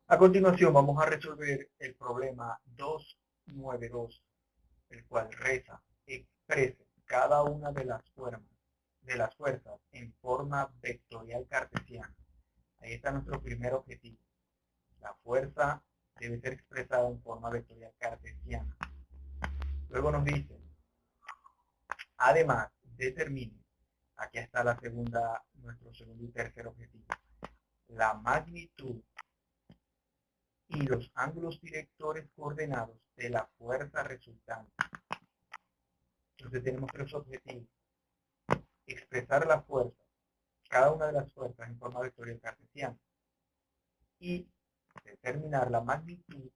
A continuación vamos a resolver el problema 292, el cual reza: exprese cada una de las fuerzas en forma vectorial cartesiana. Ahí está nuestro primer objetivo. La fuerza debe ser expresada en forma vectorial cartesiana. Luego nos dice, además, determine, aquí está nuestro segundo y tercer objetivo, la magnitud y los ángulos directores coordenados de la fuerza resultante. Entonces tenemos tres objetivos: expresar la fuerza, cada una de las fuerzas en forma vectorial cartesiana, y determinar la magnitud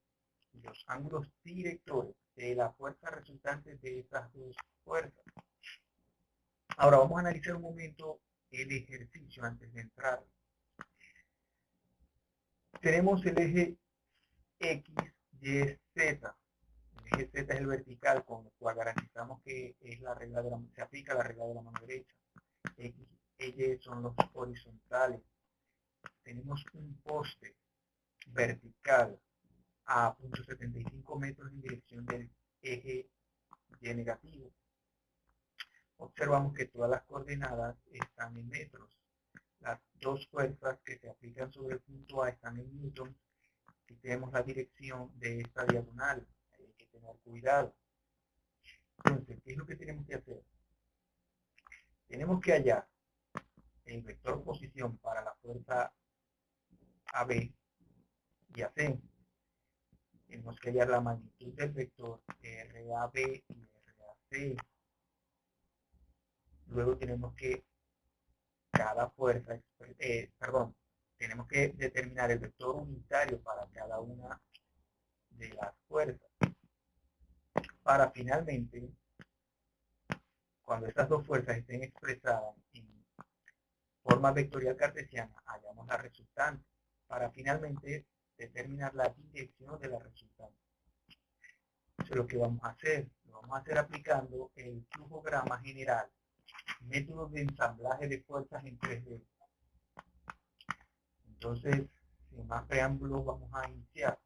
y los ángulos directores de la fuerza resultante de esas dos fuerzas. Ahora vamos a analizar un momento el ejercicio antes de entrar. Tenemos el eje X, Y, Z. El eje Z es el vertical, con lo cual garantizamos que es la regla de se aplica la regla de la mano derecha. X e Y son los horizontales. Tenemos un poste vertical a 0.75 metros en dirección del eje Y negativo. Observamos que todas las coordenadas están en metros. Las dos fuerzas que se aplican sobre el punto A están en newton. Aquí tenemos la dirección de esta diagonal. Hay que tener cuidado. Entonces, ¿qué es lo que tenemos que hacer? Tenemos que hallar el vector posición para la fuerza AB y AC. Tenemos que hallar la magnitud del vector RAB y RAC. Luego tenemos que tenemos que determinar el vector unitario para cada una de las fuerzas. Para finalmente, cuando estas dos fuerzas estén expresadas en forma vectorial cartesiana, hallamos la resultante. Para finalmente determinar la dirección de la resultante. Eso es lo que vamos a hacer. Lo vamos a hacer aplicando el flujograma general, método de ensamblaje de fuerzas en 3D. Entonces, sin más preámbulos, vamos a iniciar.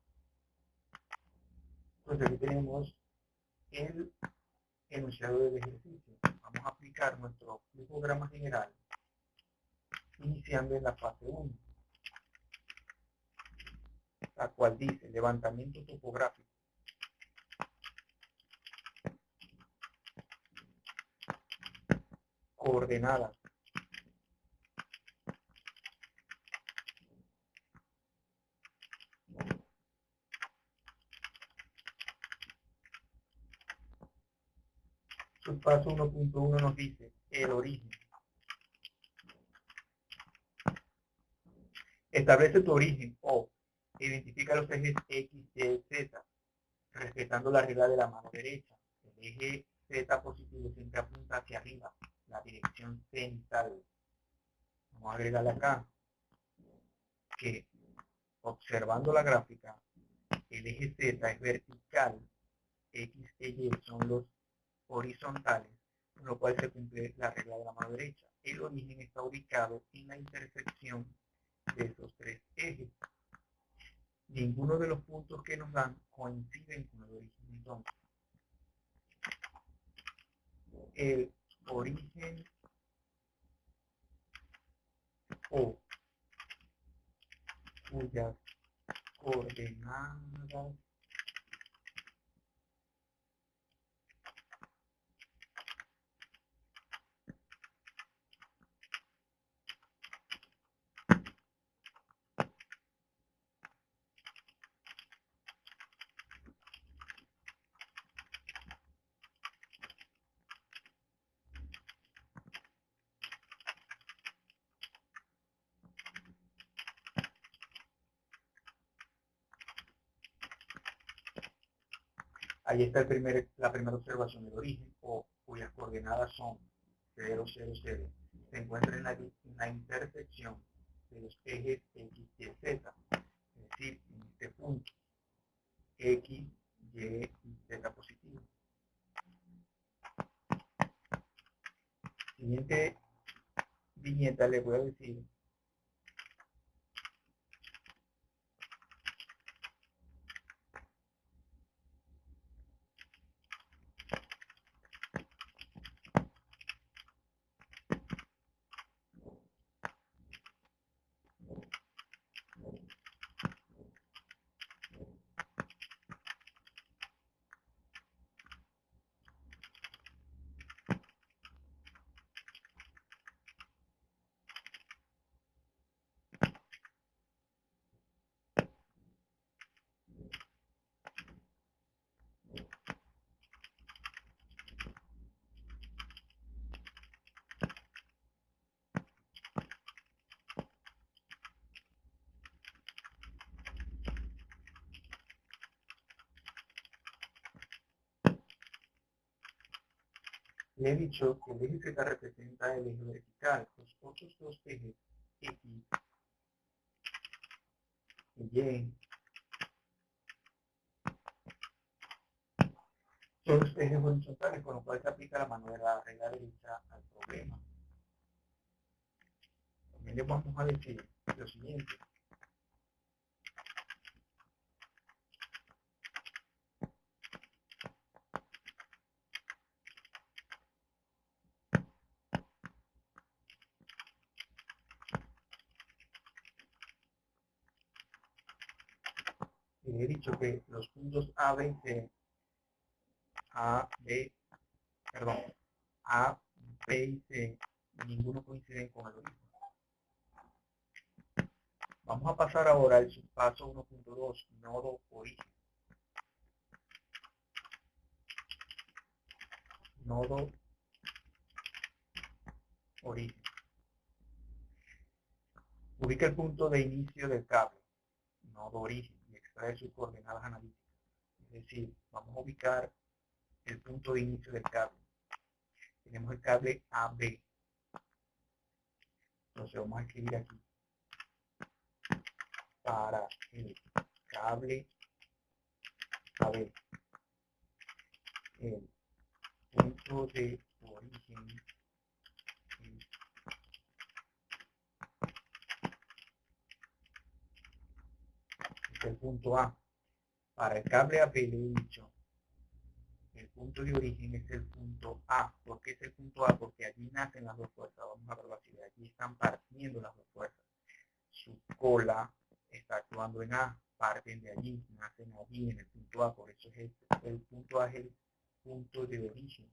Entonces, aquí tenemos el enunciado del ejercicio. Vamos a aplicar nuestro flujograma general, iniciando en la fase 1, la cual dice levantamiento topográfico. Coordenadas. Su paso 1.1 nos dice el origen. Establece tu origen o identifica los ejes X, Y, Z, respetando la regla de la mano derecha. El eje Z positivo siempre apunta hacia arriba, la dirección cenital. Vamos a agregarle acá que, observando la gráfica, el eje Z es vertical, X e Y son los horizontales, con lo cual se cumple la regla de la mano derecha. El origen está ubicado en la intersección de esos tres ejes. Ninguno de los puntos que nos dan coinciden con el origen. Entonces, el origen o cuyas coordenadas ahí está la primera observación del origen, o cuyas coordenadas son 0, 0, 0. Se encuentra en la intersección de los ejes X, Y, Z. Es decir, en este punto, X, Y y Z positivo. Siguiente viñeta le voy a decir Le he dicho que el eje Z representa el eje vertical. Los otros dos ejes, X y Y, son los ejes horizontales, con lo cual se aplica la mano de la regla derecha al problema. También le vamos a decir lo siguiente. Le he dicho que los puntos A, B, C, A, B, perdón, A, B y C, ninguno coincide con el origen. Vamos a pasar ahora al subpaso 1.2, nodo origen. Nodo origen. Ubica el punto de inicio del cable, nodo origen, y extrae sus coordenadas analíticas. Es decir, vamos a ubicar el punto de inicio del cable. Tenemos el cable AB. Entonces vamos a escribir aquí. Para el cable AB, el punto de origen es el punto A. Para el cable AB le he dicho, el punto de origen es el punto A. ¿Por qué es el punto A? Porque allí nacen las dos fuerzas. Vamos a verlo así. De allí están partiendo las dos fuerzas. Su cola está actuando en A. Parten de allí, nacen allí en el punto A. Por eso es el punto A es el punto de origen.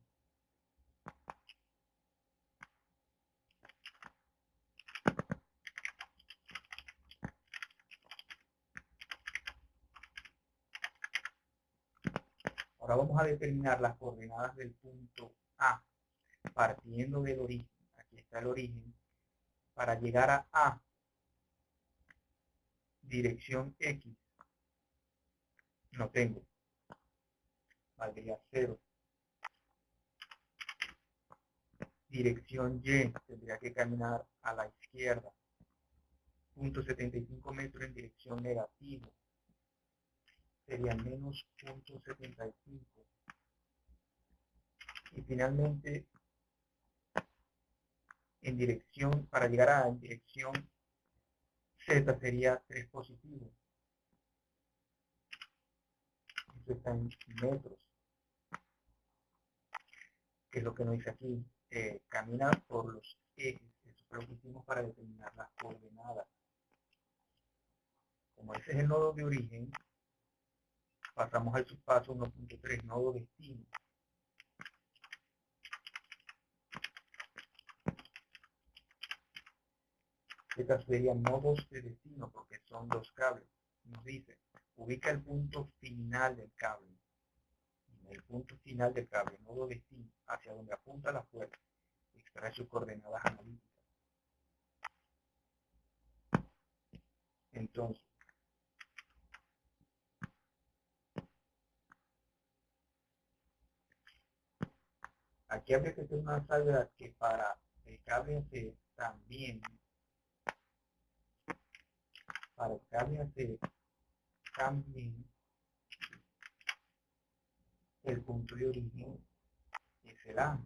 Ahora vamos a determinar las coordenadas del punto A, partiendo del origen. Aquí está el origen. Para llegar a dirección X, no tengo. Valdría 0. Dirección Y, tendría que caminar a la izquierda. Punto 75 metros en dirección negativa. Sería menos punto 75. Y finalmente, en dirección, para llegar a en dirección Z sería 3 positivo. Eso está en metros. Que es lo que nos dice aquí. Camina por los ejes. Eso es lo que hicimos para determinar las coordenadas. Como ese es el nodo de origen, pasamos al subpaso 1.3, nodo destino. Estas serían nodos de destino porque son dos cables. Nos dice, ubica el punto final del cable. En el punto final del cable, nodo destino, hacia donde apunta la fuerza, extrae sus coordenadas analíticas. Entonces, aquí habría que hacer una salvedad que para el cable AC también, para el cable AC también, el punto de origen es el A.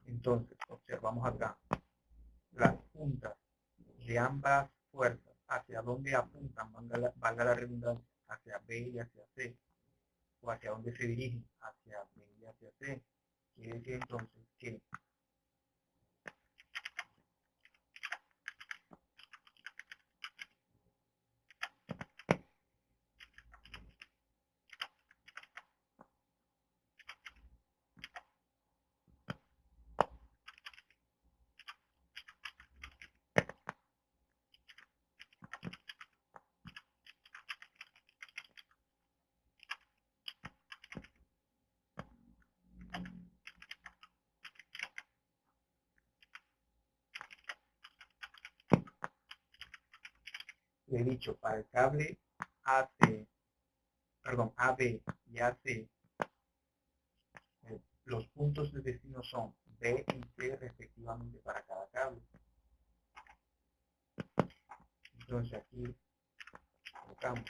Entonces, observamos acá las puntas de ambas fuerzas, hacia dónde apuntan, valga la redundancia, hacia B y hacia C, o hacia dónde se dirigen, hacia B y hacia C. Quiere decir entonces que le he dicho, para el cable AC, perdón, AB y AC, los puntos de destino son B y C respectivamente para cada cable. Entonces aquí colocamos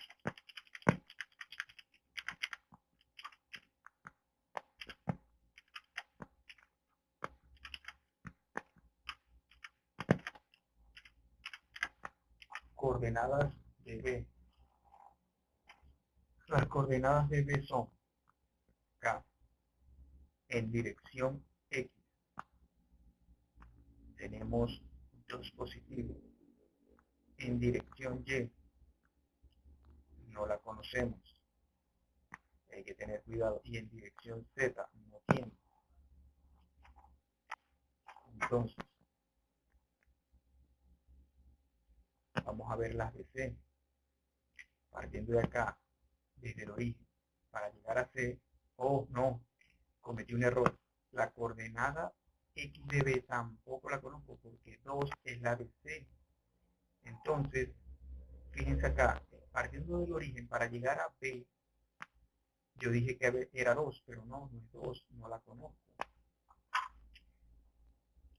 coordenadas de B. Las coordenadas de B son acá en dirección X. Tenemos dos positivos. En dirección Y no la conocemos. Hay que tener cuidado. Y en dirección Z no tiene. Entonces, vamos a ver las de C. Partiendo de acá, desde el origen, para llegar a C, oh no, cometí un error. La coordenada X de B tampoco la conozco porque 2 es la de C. Entonces, fíjense acá, partiendo del origen para llegar a B, yo dije que era 2, pero no es 2, no la conozco.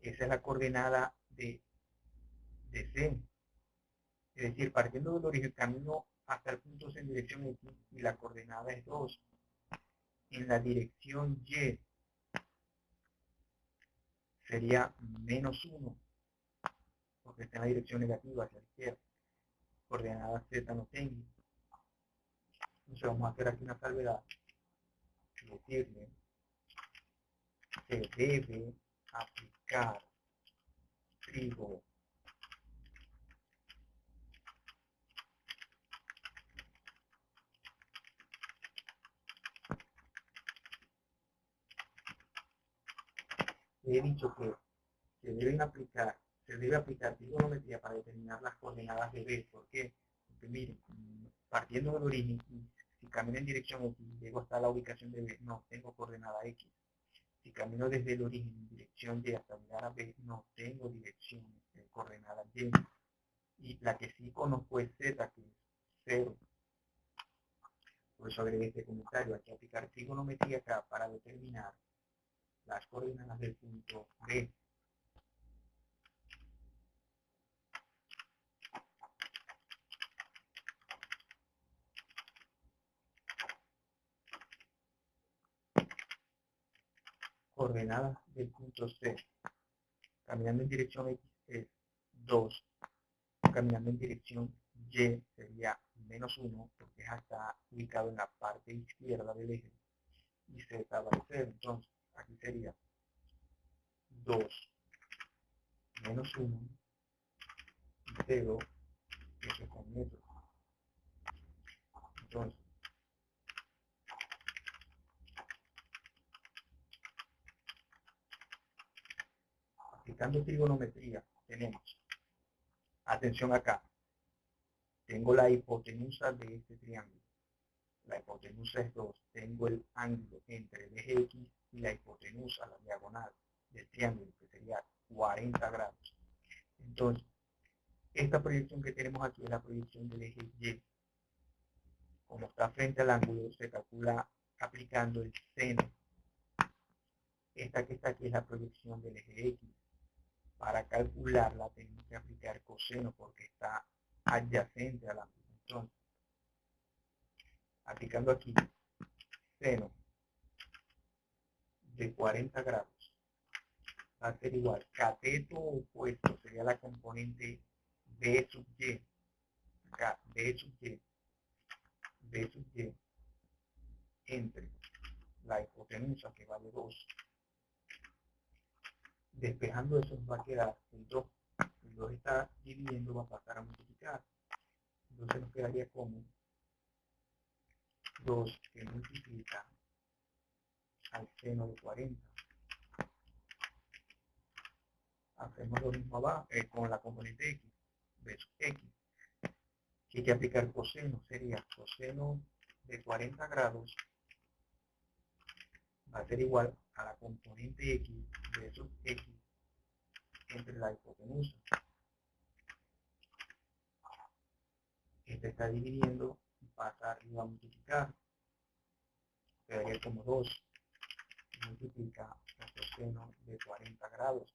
Esa es la coordenada de C. Es decir, partiendo del origen, camino hasta el punto C en dirección X y la coordenada es 2. En la dirección Y sería -1, porque está en la dirección negativa hacia la izquierda. Coordenada Z no tengo. Entonces vamos a hacer aquí una salvedad y decirle que debe aplicar trigo he dicho que se debe aplicar trigonometría para determinar las coordenadas de B. ¿Por qué? Porque miren, partiendo del origen, si camino en dirección X y llego hasta la ubicación de B, no tengo coordenada X. Si camino desde el origen en dirección Y hasta llegar a B, no tengo dirección, coordenada Y. Y la que sí conozco es Z, que es 0. Por eso agregué este comentario. Hay que aplicar trigonometría acá para determinar las coordenadas del punto B. Coordenadas del punto C. Caminando en dirección X es 2. Caminando en dirección Y sería -1, porque está ubicado en la parte izquierda del eje. Y Z va a ser, entonces, aquí sería 2 -1 y 0, eso es con metros. Entonces, aplicando trigonometría, tenemos, atención acá, tengo la hipotenusa de este triángulo. La hipotenusa es 2. Tengo el ángulo entre el eje X y la hipotenusa, la diagonal del triángulo, que sería 40 grados. Entonces, esta proyección que tenemos aquí es la proyección del eje Y. Como está frente al ángulo, se calcula aplicando el seno. Esta que está aquí es la proyección del eje X. Para calcularla tenemos que aplicar coseno porque está adyacente al ángulo. Entonces, aplicando aquí seno de 40 grados va a ser igual. Cateto opuesto sería la componente B sub Y. Acá, B sub Y. B sub Y entre la hipotenusa que vale 2. Despejando eso va a quedar el 2. El 2 está dividiendo, va a pasar a multiplicar. Entonces nos quedaría como 2 que multiplica al seno de 40. Hacemos lo mismo abajo con la componente X, B sub X. Si hay que aplicar coseno, sería coseno de 40 grados va a ser igual a la componente X de sub X entre la hipotenusa. Esta está dividiendo y pasa arriba a multiplicar, quedaría como 2, multiplica el coseno de 40 grados,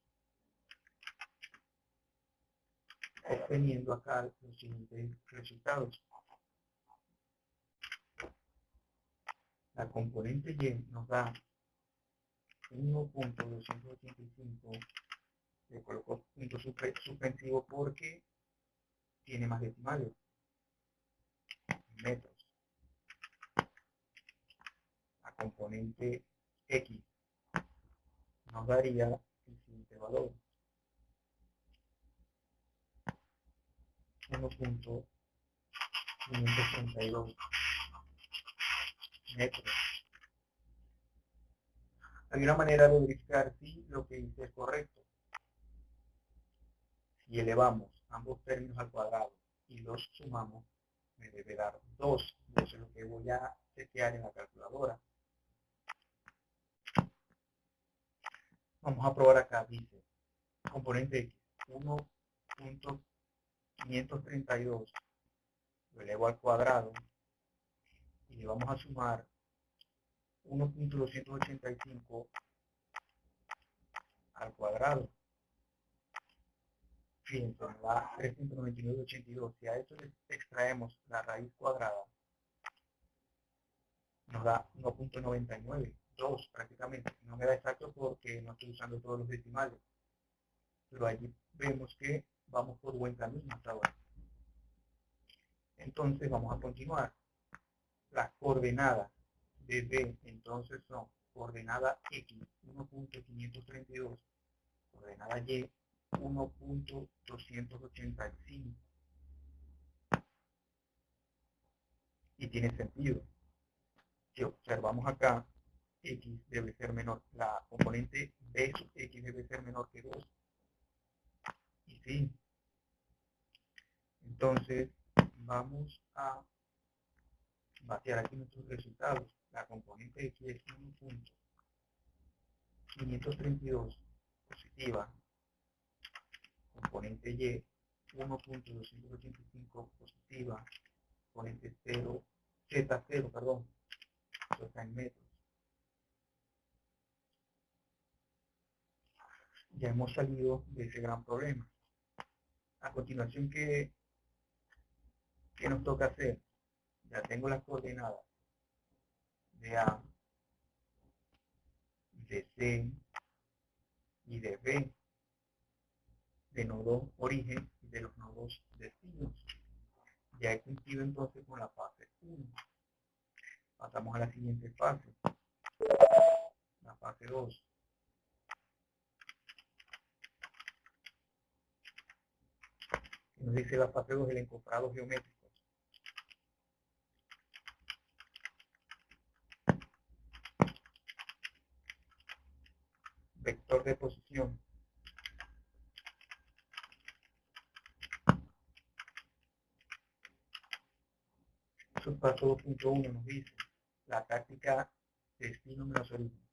obteniendo acá los siguientes resultados. La componente y nos da 1.285, le coloco punto suspensivo porque tiene más decimales, metros. La componente X nos daría el siguiente valor: 1.532 metros. Hay una manera de verificar si lo que hice es correcto. Si elevamos ambos términos al cuadrado y los sumamos, me debe dar 2. Y eso es lo que voy a chequear en la calculadora. Vamos a probar acá. Dice componente X 1.532, lo elevo al cuadrado y le vamos a sumar 1.285 al cuadrado. Fíjense, nos da 3.9982. Si a esto le extraemos la raíz cuadrada, nos da 1.99, 2 prácticamente. No me da exacto porque no estoy usando todos los decimales, pero allí vemos que vamos por buen camino hasta ahora. Entonces vamos a continuar. Las coordenadas de B entonces son coordenada X 1.532, coordenada Y 1.285. Y tiene sentido. Si observamos acá, X debe ser menor, la componente B sub X debe ser menor que 2. Y sí. Entonces, vamos a vaciar aquí nuestros resultados. La componente X es 1.532 positiva. Componente Y 1.285 positiva. Componente 0, Z0, perdón. Eso está en metros. Ya hemos salido de ese gran problema. A continuación, ¿qué nos toca hacer? Ya tengo las coordenadas de A, de C y de B, de nodo origen y de los nodos destinos. Ya he cumplido entonces con la fase 1. Pasamos a la siguiente fase, la fase 2. ¿Qué nos dice la fase 2? El encofrado geométrico. Vector de posición. Subpaso 2.1 nos dice la táctica destino menos origen.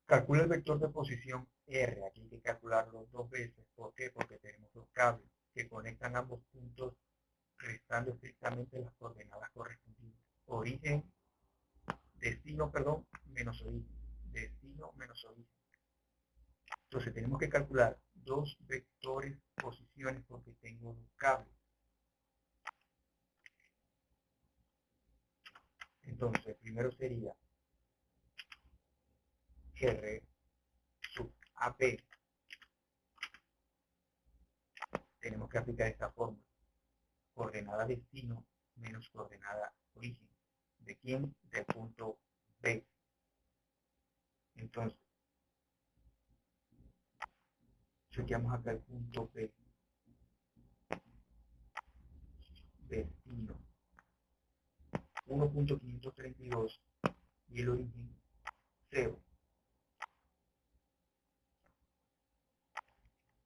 Calcula el vector de posición R. Aquí hay que calcularlo 2 veces. ¿Por qué? Porque tenemos dos cables que conectan ambos puntos restando estrictamente las coordenadas correspondientes. Origen, destino, perdón, menos origen. Destino menos origen. Entonces tenemos que calcular dos vectores posiciones porque tengo dos cables. Entonces, primero sería R sub AP. Tenemos que aplicar esta fórmula. Coordenada destino menos coordenada origen. ¿De quién? Del punto B. Entonces, chequeamos acá el punto B. Destino 1.532 y el origen 0.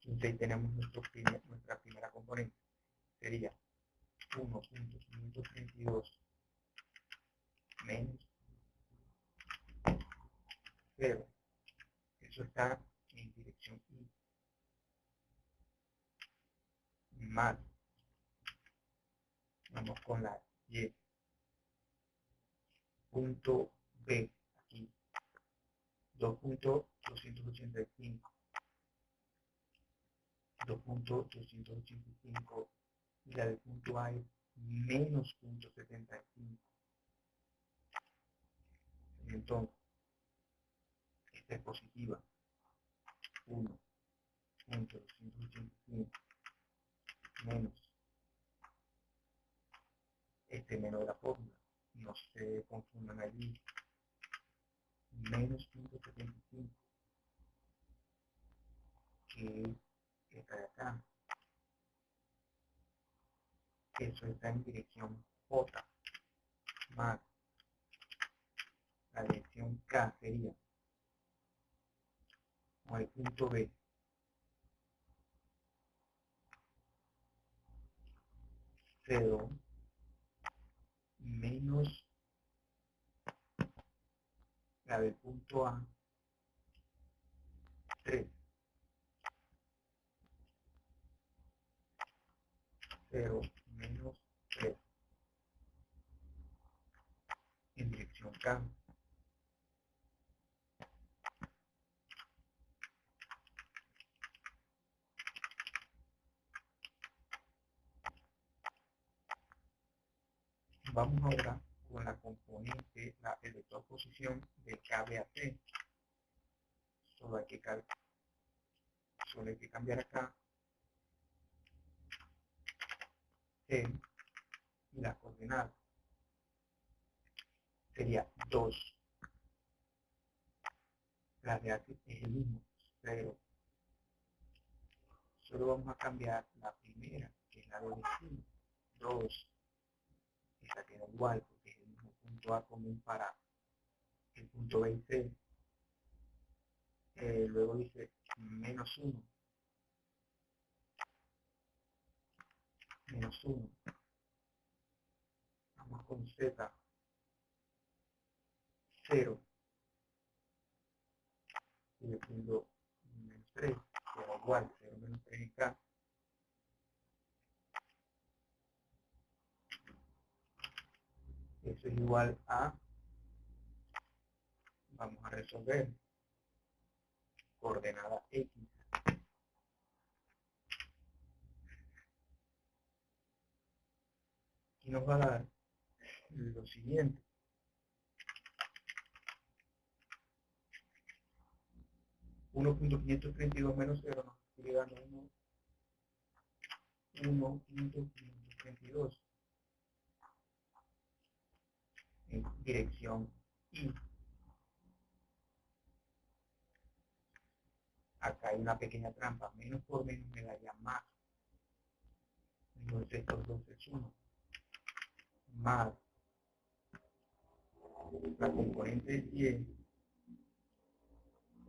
Entonces ahí tenemos nuestra primera componente. Sería 1.532 menos 0. Eso está en dirección Y. Más. Vamos con la Y. Punto B. Aquí. 2.285. 2.285. Y la del punto A es menos 0.75. Entonces, esta es positiva. 1.285 menos este menos de la fórmula. No se confundan allí. Menos 0.75, que es esta de acá. Eso está en dirección J, más la dirección K sería con el punto B. 0 menos la del punto A, 3. 0 menos 3 en dirección K. Vamos ahora con la componente, el vector posición de KB a C. Solo hay que cambiar acá C y la coordenada sería 2. La de aquí es el mismo, 0. Solo vamos a cambiar la primera, que es la de destino, 2. Esta queda igual, porque es el mismo punto A común para el punto B y C. Luego dice menos 1. Menos 1. Vamos con Z. 0. Sigue siendo menos 3. Queda igual, 0 menos 3 en K. Eso es igual a, vamos a resolver, coordenada X. Y nos va a dar lo siguiente. 1.532 menos 0 nos sigue dando 1.532 en dirección Y. Acá hay una pequeña trampa, menos por menos me daría más. Entonces estos dos es 1. Más la componente 10,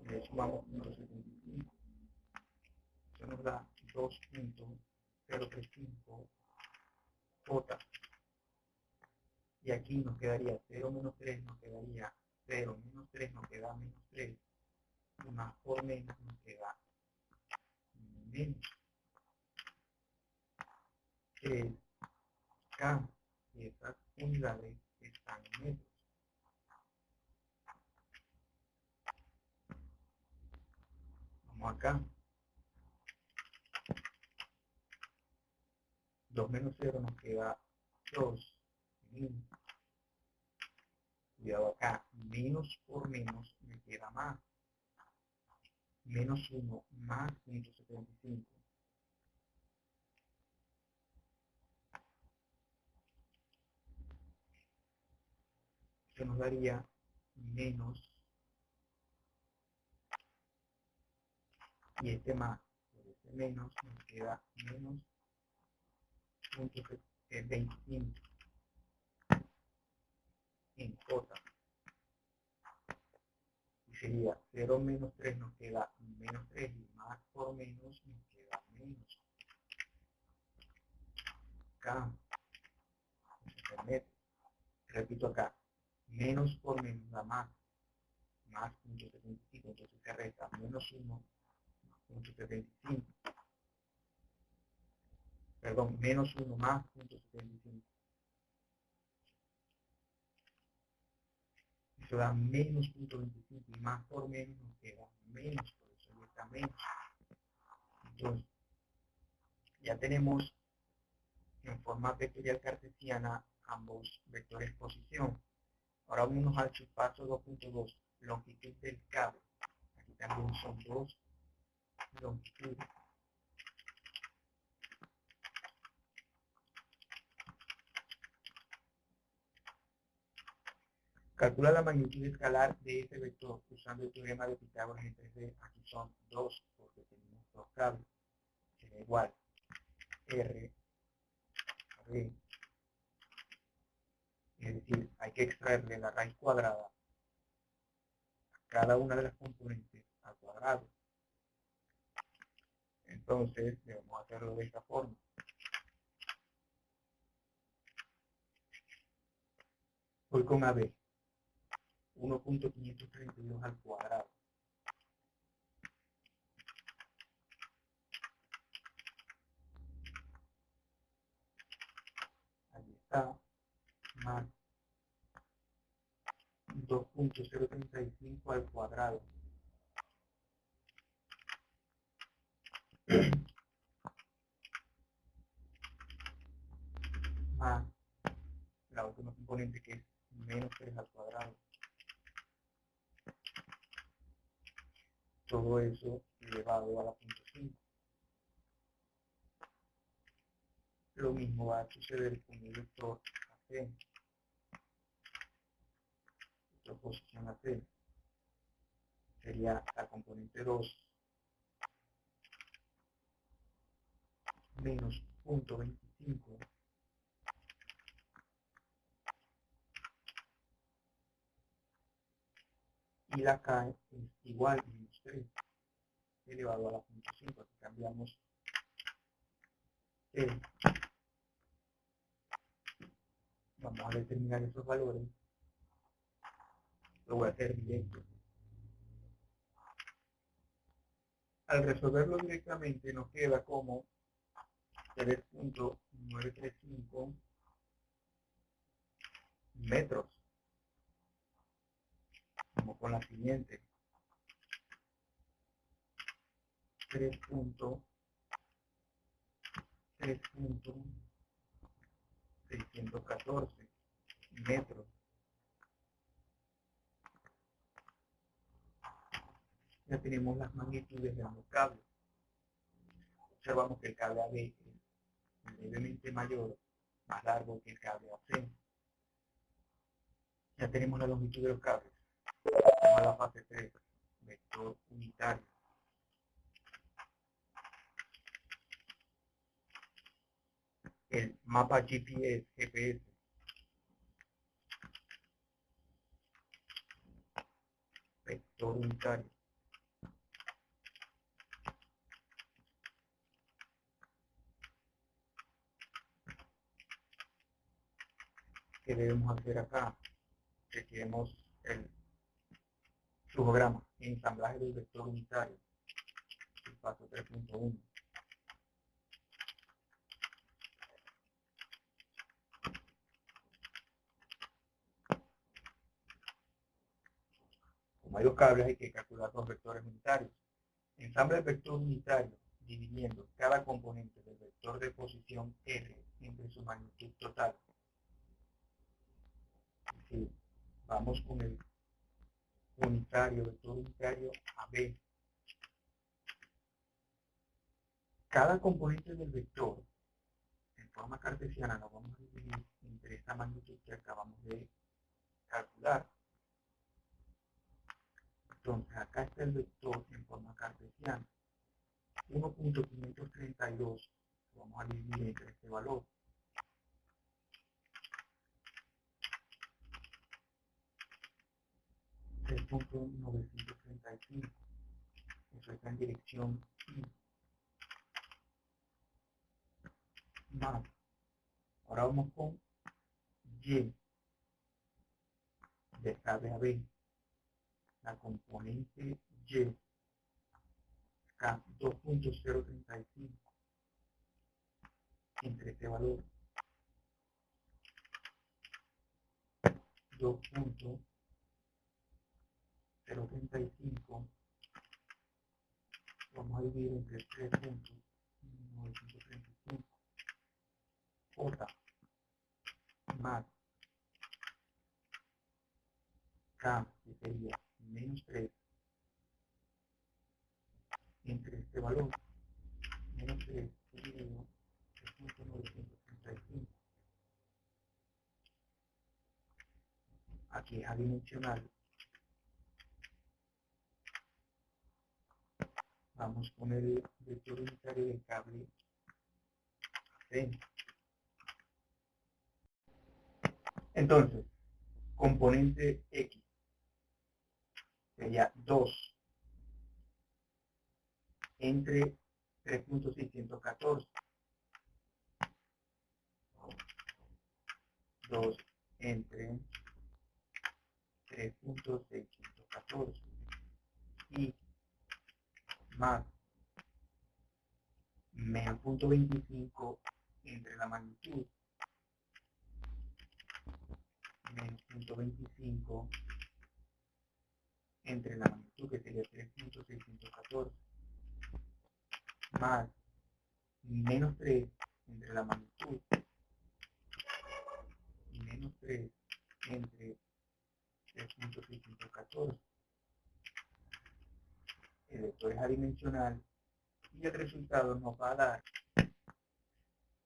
le sumamos 0.75. Eso nos da 2.035 J. Y aquí nos quedaría 0 menos 3, nos quedaría 0 menos 3, nos queda menos 3. Y más por menos nos queda menos 3K. Y esas unidades están en metros. Vamos acá. 2 menos 0 nos queda 2. Cuidado acá, menos por menos me queda más. Menos 1 más 175. Esto nos daría menos, y este más, por este menos, nos queda menos 25 en J. Y sería 0 menos 3 nos queda menos 3 y más por menos nos queda menos K. Repito acá, menos por menos da más 0.75, entonces se resta menos 1 más 0.75, perdón, menos 1 más 0.75. Eso da menos 0.25 y más por menos nos queda menos, por eso ahí está menos. Entonces, ya tenemos en forma vectorial cartesiana ambos vectores posición. Ahora vámonos al subpaso 2.2, longitud del cable. Aquí también son dos longitudes. Calcula la magnitud escalar de ese vector usando el teorema de Pitágoras en 3D. Aquí son 2 porque tenemos dos cables. Será igual R a B. Es decir, hay que extraerle la raíz cuadrada a cada una de las componentes al cuadrado. Entonces debemos hacerlo de esta forma. Voy con AB. 1.532 al cuadrado. Ahí está. Más 2.035 al cuadrado. Más la última componente que es menos 3 al cuadrado. Todo eso elevado a la punto 5. Lo mismo va a suceder con el vector AC. La posición AC sería la componente 2 menos 0.25 y la K es igual a menos 3 elevado a la punto 5. Aquí cambiamos el. Vamos a determinar esos valores. Lo voy a hacer directo. Al resolverlo directamente nos queda como 3.935 metros. Vamos con la siguiente. 3.614 metros. Ya tenemos las magnitudes de ambos cables. Observamos que el cable AB es levemente mayor, más largo que el cable AC. Ya tenemos la longitud de los cables. Vamos a la fase 3, vector unitario. El mapa GPS, vector unitario. ¿Qué debemos hacer acá? Chequemos el flujograma, ensamblaje del vector unitario, el paso 3.1. Como hay dos cables, hay que calcular dos vectores unitarios. Ensambla el vector unitario dividiendo cada componente del vector de posición R entre su magnitud total. Es decir, vamos con el unitario, vector unitario AB. Cada componente del vector, en forma cartesiana, lo vamos a dividir entre esta magnitud que acabamos de calcular. Entonces, acá está el vector en forma cartesiana. 1.532 lo vamos a dividir entre este valor. .935. Eso está en dirección Y. Más. Ahora vamos con Y. del cable AB, la componente Y, K 2.035 entre este valor 2.035, vamos a dividir entre 3.935 J más K, que sería menos 3, entre este valor, menos 3 dividido 3.935. Aquí es adimensional. Vamos con el vector unitario del cable AC. Entonces, componente X sería 2 entre 3.614. 2 entre 3.614 y más menos 0.25 entre la magnitud menos 0.25 entre la magnitud, que sería 3.614, más menos 3 entre la magnitud y menos 3 entre 3.614. El vector es adimensional y el resultado nos va a dar.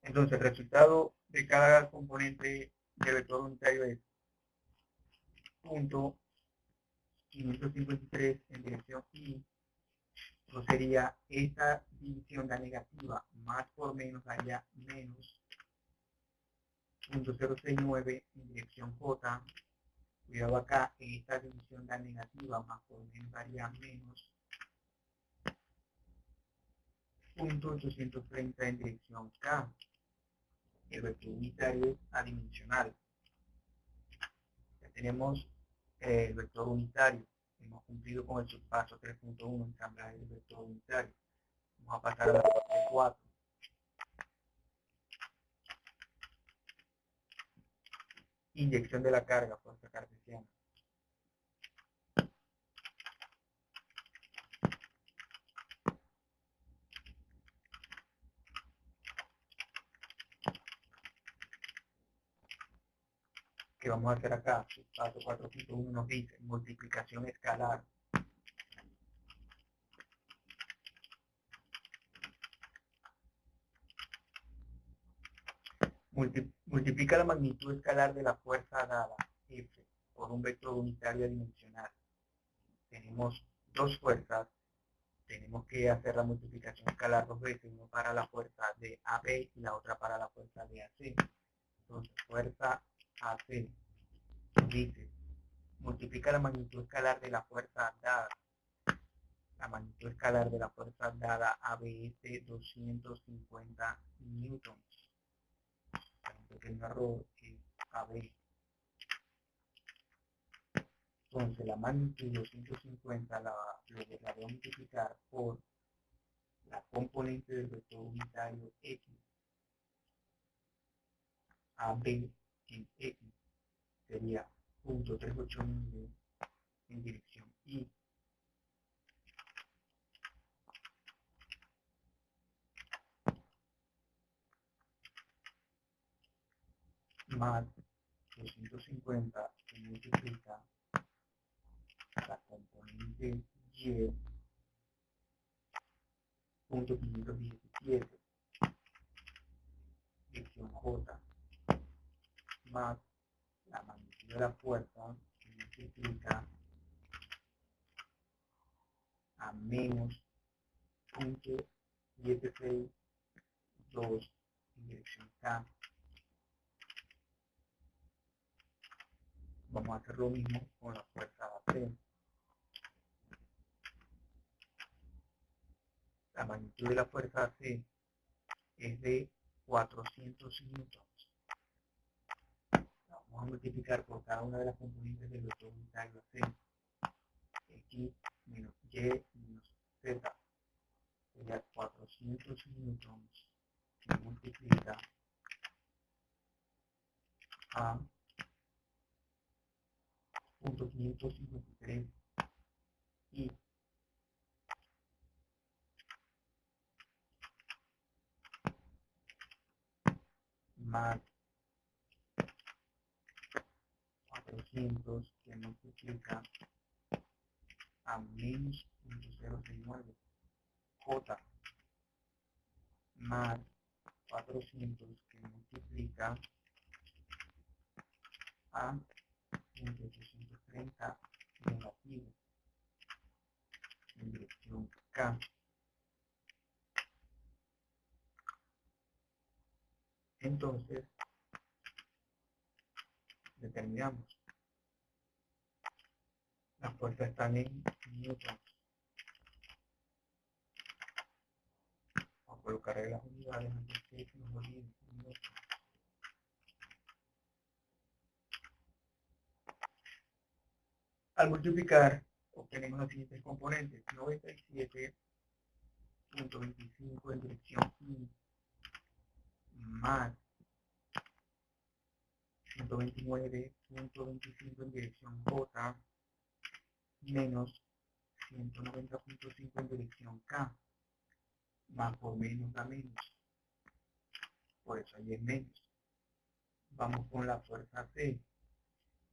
Entonces, el resultado de cada componente del vector unitario es punto 553 en dirección Y. Eso sería esta división, la negativa, más por menos daría menos 0.069 en dirección J. Cuidado acá, esta división, la negativa, más por menos daría menos 0.830 en dirección K. El vector unitario es adimensional. Ya tenemos el vector unitario. Hemos cumplido con el subpaso 3.1, ensamblaje del vector unitario. Vamos a pasar a la parte 4. Inyección de la carga, fuerza cartesiana. ¿Qué vamos a hacer acá? Subpaso 4.1 nos dice multiplicación escalar. Multiplica la magnitud escalar de la fuerza dada, F, por un vector unitario adimensional. Tenemos dos fuerzas, tenemos que hacer la multiplicación escalar dos veces, uno para la fuerza de AB y la otra para la fuerza de AC. Entonces, fuerza AC dice, multiplica la magnitud escalar de la fuerza dada. La magnitud escalar de la fuerza dada AB es de 250 newtons. Un pequeño error es AB. Entonces la magnitud 250 la voy a multiplicar por la componente del vector unitario X, AB en X, sería 0.389 en dirección Y, más 250 que multiplica la componente Y, 0.517, dirección J, más la magnitud de la fuerza que multiplica a menos 0.762 en dirección K. Vamos a hacer lo mismo con la fuerza AC. La magnitud de la fuerza AC es de 400 newtons. Vamos vamos a multiplicar por cada una de las componentes del vector unitario C. X menos Y menos Z sería 400 newtons que multiplica a 0.553 y más 400 que multiplica a menos 0.069 J más 400 que multiplica a 1830 negativo en dirección K. Entonces, determinamos. Las fuerzas están en newtons. Vamos a colocar las unidades antes que se nos olvide. Al multiplicar, obtenemos los siguientes componentes. 97.25 en dirección I más 129.25 en dirección J menos 190.5 en dirección K. Más por menos da menos. Por eso ahí es menos. Vamos con la fuerza C.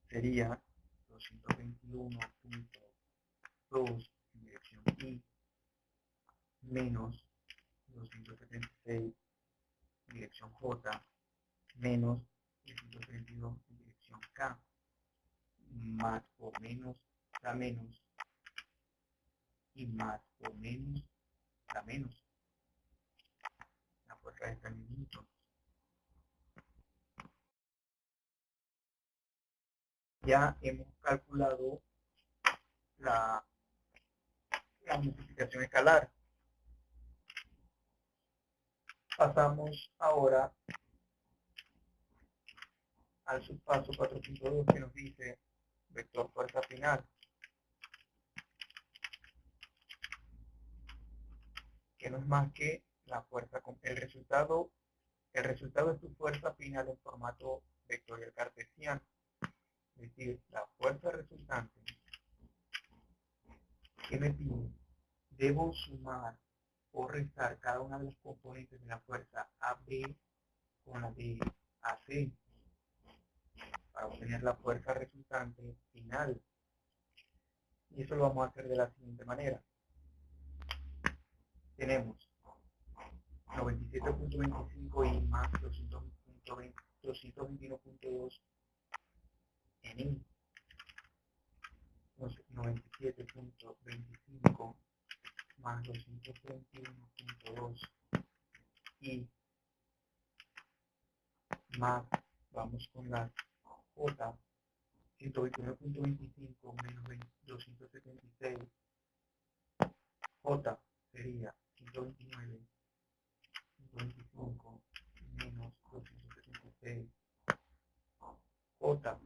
Sería 221.2 en dirección I menos 276 en dirección J menos 332 en dirección K. Más por menos da menos. Y más por menos da menos. La fuerza está en newton. Ya hemos calculado la multiplicación escalar. Pasamos ahora al subpaso 4.2 que nos dice vector fuerza final, que no es más que la fuerza con el resultado es tu fuerza final en formato vectorial cartesiano, es decir, la fuerza resultante que me pide, debo sumar o restar cada una de las componentes de la fuerza AB con la de AC para obtener la fuerza resultante final. Y eso lo vamos a hacer de la siguiente manera. Tenemos 97.25 y más 221.2 en I. Entonces, 97.25 más 221.2 y más, vamos con la J, 121.25 menos 276, J sería 129.25 menos 276, J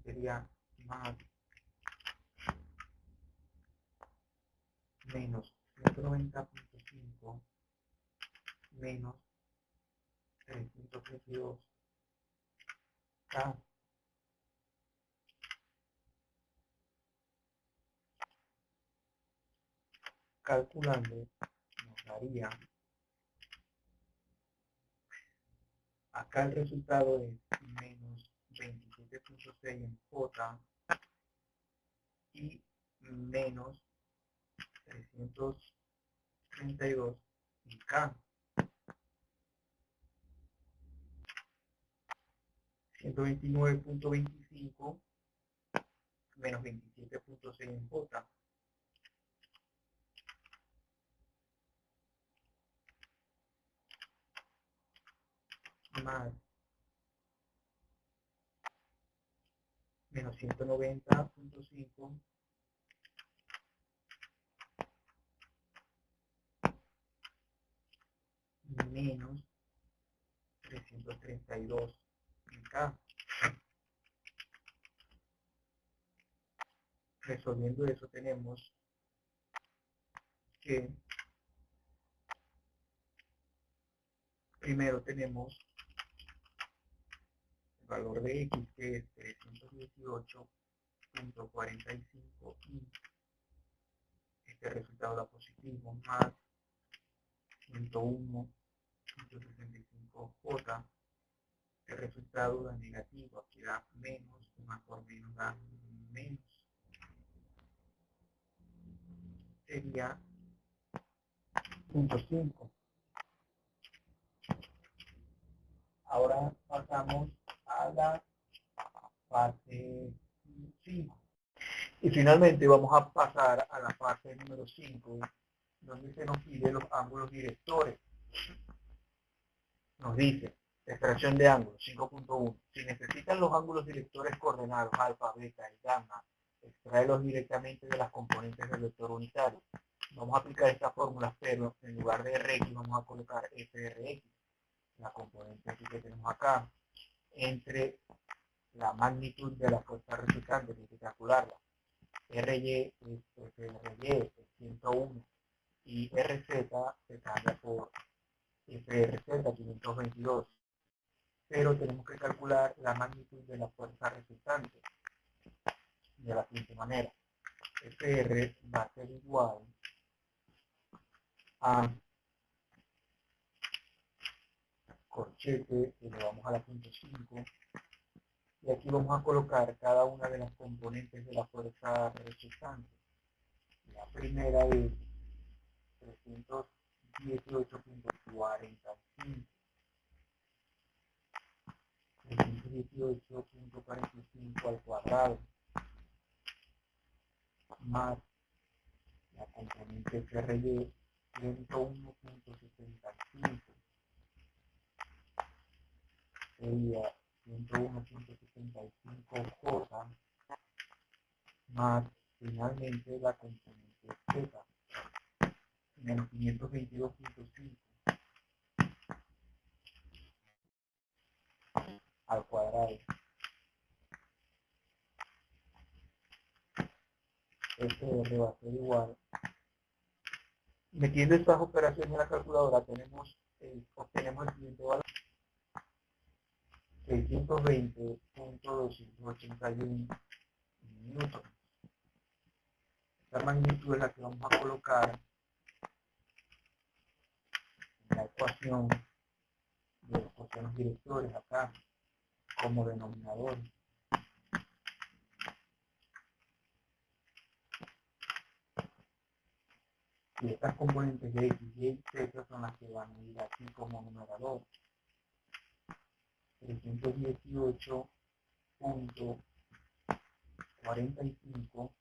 sería más menos 190.5 menos 332 K calculando nos daría, acá el resultado es menos 27.6 en J y menos 332 en K. 129.25 menos 27.6 en J más menos 190.5 menos 332 32 en K. Resolviendo eso tenemos que primero tenemos el valor de X, que es 318.45 y este resultado da positivo, más 101.65J, el resultado da negativo, aquí da menos, más por menos da menos, sería 0.5. Ahora pasamos a la fase 5. Y finalmente vamos a pasar a la fase número 5, donde se nos pide los ángulos directores. Nos dice, extracción de ángulos 5.1. Si necesitan los ángulos directores coordenados alfa, beta y gamma, extraerlos directamente de las componentes del vector unitario. Vamos a aplicar estas fórmulas, pero en lugar de Rx vamos a colocar FRX, la componente que tenemos acá, entre la magnitud de la fuerza resultante, que hay que calcularla. RY es 101 y RZ se cambia por FRZ 522, pero tenemos que calcular la magnitud de la fuerza resultante de la siguiente manera. FR va a ser igual a corchete, elevamos a la punto 5, y aquí vamos a colocar cada una de las componentes de la fuerza resultante. La primera es 318.45, 318.45 al cuadrado, más la componente FRY 101.75, sería 101.75J, más finalmente la componente Z, menos 522.5 al cuadrado. FR va a ser igual. Metiendo estas operaciones en la calculadora obtenemos el siguiente valor: 620.281 newton. La magnitud es la que vamos a colocar en la ecuación de los coseno directores acá como denominador. Y estas componentes de X, Y, Z son las que van a ir aquí como numerador. 318.45,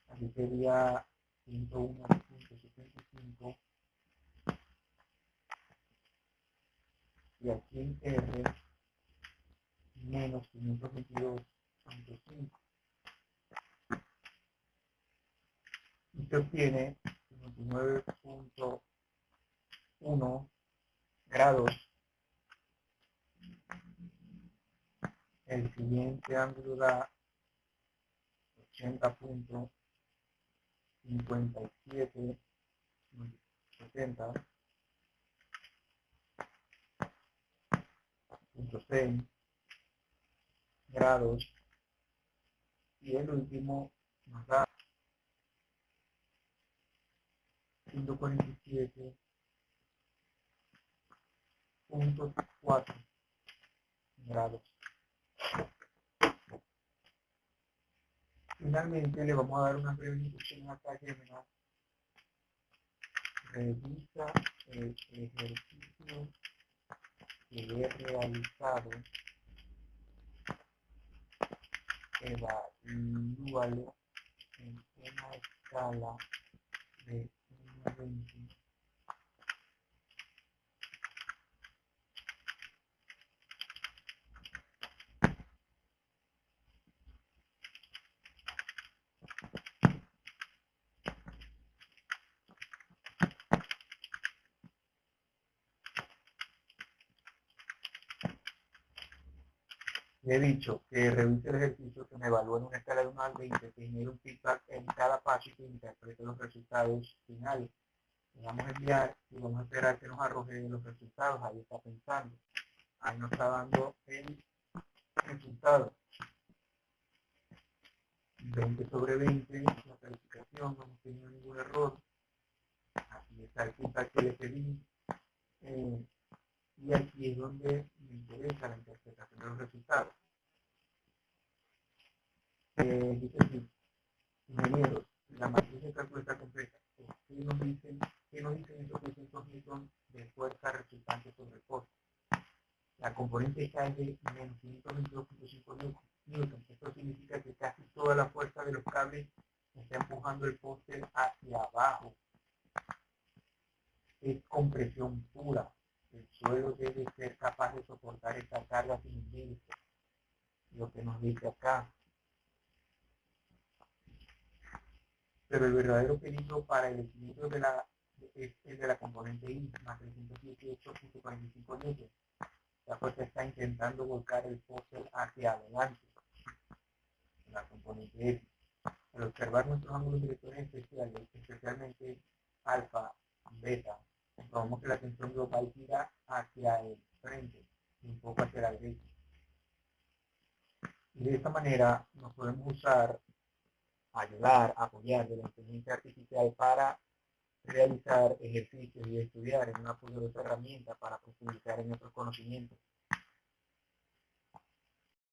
aquí sería 101.75, y aquí en R menos 522.5, y se obtiene 29.1 grados. El siguiente ángulo da 80.57, 70.6 grados, y el último nos da 147.4 grados. Finalmente le vamos a dar una breve instrucción acá que me revisa el ejercicio que he realizado, evalúalo en una escala de 1 a 20. he dicho que revise el ejercicio, que me evalúe en una escala de 1 al 20, que genere un feedback en cada paso y que interprete los resultados finales. Le vamos a enviar y vamos a esperar que nos arroje los resultados. Ahí está pensando. Ahí nos está dando el resultado. 20 sobre 20, la calificación, no hemos tenido ningún error. Aquí está el feedback que le pedí. Y aquí es donde me interesa la interpretación de los resultados. Dice así, ingenieros, la matriz de cálculo está completa. ¿Qué nos dicen estos 600 newton de fuerza resultante sobre el poste? La componente K es de menos 522.5 newton. Esto significa que casi toda la fuerza de los cables está empujando el poste hacia abajo. Es compresión pura. El suelo debe ser capaz de soportar esta carga sin hundirse. Lo que nos dice acá. Pero el verdadero peligro para el equilibrio es el de la componente I, más 318.45 newton. La fuerza está intentando volcar el poste hacia adelante. La componente S. Al observar nuestros ángulos directores especiales, especialmente alfa, beta, comprobamos que la tensión global gira hacia el frente y un poco hacia la derecha. Y de esta manera nos podemos ayudar, apoyar de la inteligencia artificial para realizar ejercicios y estudiar en una poderosa herramienta para profundizar en nuestros conocimientos.